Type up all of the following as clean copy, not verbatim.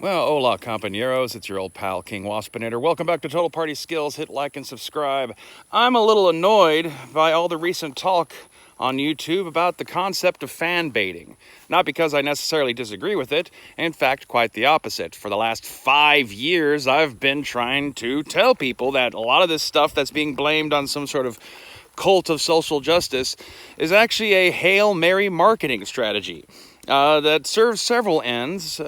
Well, hola, compañeros. It's your old pal, King Waspinator. Welcome back to Total Party Skills. Hit like and subscribe. I'm a little annoyed by all the recent talk on YouTube about the concept of fan baiting. Not because I necessarily disagree with it. In fact, quite the opposite. For the last 5 years, I've been trying to tell people that a lot of this stuff that's being blamed on some sort of cult of social justice is actually a Hail Mary marketing strategy that serves several ends.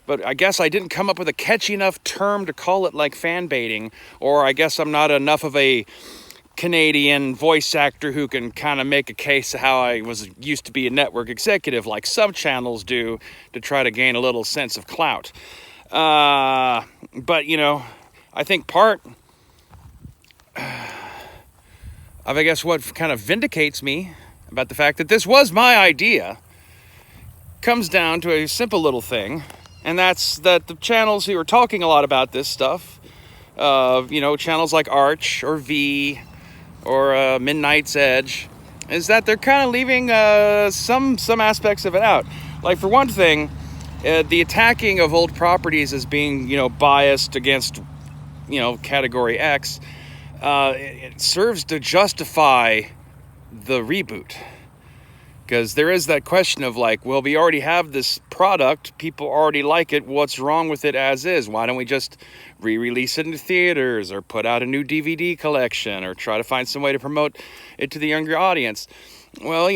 But I guess I didn't come up with a catchy enough term to call it like fan baiting, or I guess I'm not enough of a Canadian voice actor who can kind of make a case of how I used to be a network executive like some channels do to try to gain a little sense of clout. But, you know, I think part of, I guess, what kind of vindicates me about the fact that this was my idea comes down to a simple little thing. And that's that the channels who are talking a lot about this stuff, channels like Arch or V or Midnight's Edge, is that they're kind of leaving some aspects of it out. Like, for one thing, the attacking of old properties as being, biased against, Category X, it serves to justify the reboot. Because there is that question of like, well, we already have this product, people already like it, what's wrong with it as is? Why don't we just re-release it into theaters or put out a new DVD collection or try to find some way to promote it to the younger audience? Well,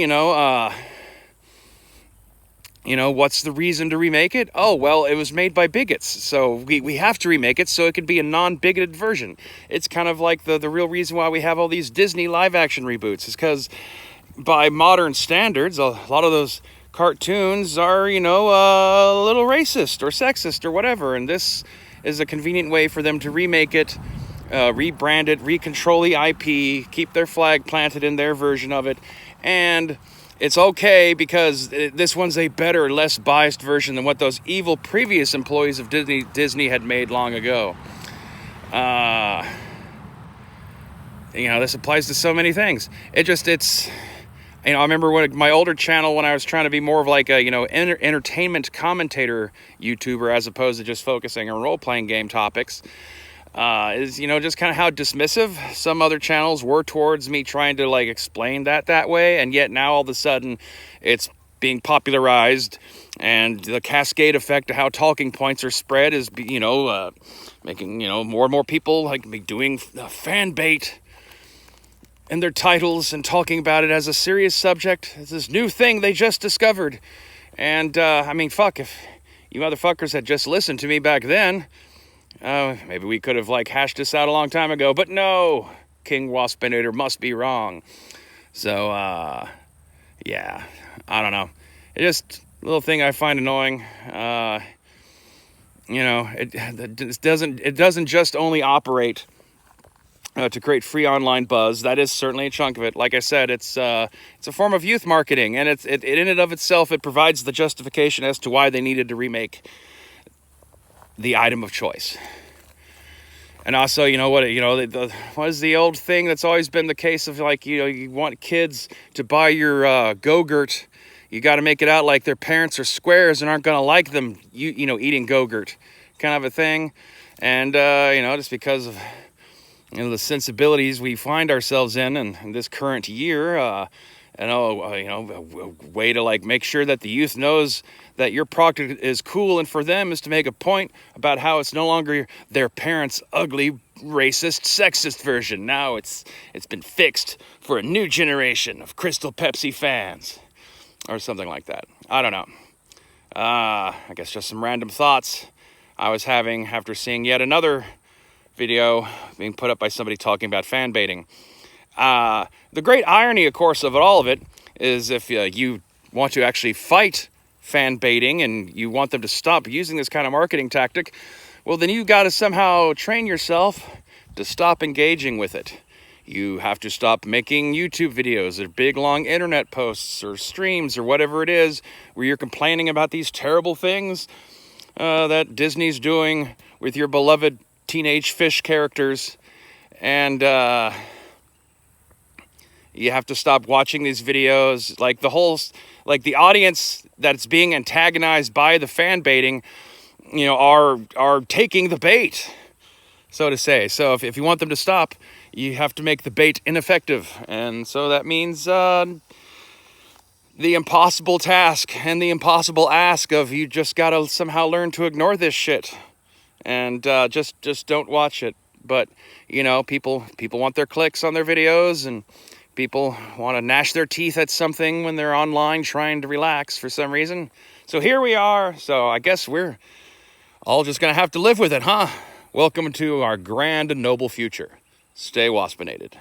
what's the reason to remake it? Oh, well, it was made by bigots, so we have to remake it so it could be a non-bigoted version. It's kind of like the real reason why we have all these Disney live-action reboots is because by modern standards, a lot of those cartoons are, a little racist or sexist or whatever. And this is a convenient way for them to remake it, rebrand it, recontrol the IP, keep their flag planted in their version of it. And it's okay because this one's a better, less biased version than what those evil previous employees of Disney had made long ago. This applies to so many things. I remember when my older channel, when I was trying to be more of like a, entertainment commentator YouTuber as opposed to just focusing on role-playing game topics, is, just kind of how dismissive some other channels were towards me trying to like explain that way. And yet now all of a sudden it's being popularized and the cascade effect of how talking points are spread is, making, more and more people like me doing fan bait in their titles and talking about it as a serious subject. It's this new thing they just discovered. And, fuck, if you motherfuckers had just listened to me back then, maybe we could have, hashed this out a long time ago. But no, King Waspinator must be wrong. So, yeah, I don't know. It's just a little thing I find annoying. It doesn't just only operate to create free online buzz. That is certainly a chunk of it. Like I said, it's a form of youth marketing, and it in and of itself, it provides the justification as to why they needed to remake the item of choice. And also, what is the old thing that's always been the case of you want kids to buy your Go-Gurt, you got to make it out like their parents are squares and aren't going to like them, eating Go-Gurt, kind of a thing. And just because of the sensibilities we find ourselves in this current year, a way to make sure that the youth knows that your product is cool, and for them is to make a point about how it's no longer their parents' ugly, racist, sexist version. Now it's been fixed for a new generation of Crystal Pepsi fans, or something like that. I don't know. I guess just some random thoughts I was having after seeing yet another video being put up by somebody talking about fan baiting. The great irony, of course, of all of it is if you want to actually fight fan baiting and you want them to stop using this kind of marketing tactic, well, then you've got to somehow train yourself to stop engaging with it. You have to stop making YouTube videos or big, long internet posts or streams or whatever it is where you're complaining about these terrible things that Disney's doing with your beloved teenage fish characters, and you have to stop watching these videos. The audience that's being antagonized by the fan baiting you know, are taking the bait, so to say. So if you want them to stop, you have to make the bait ineffective. And so that means the impossible task and the impossible ask of you just gotta somehow learn to ignore this shit and just don't watch it. But you know, people want their clicks on their videos, and people want to gnash their teeth at something when they're online trying to relax for some reason. So here we are. So I guess we're all just gonna have to live with it, huh? Welcome to our grand and noble future. Stay waspinated.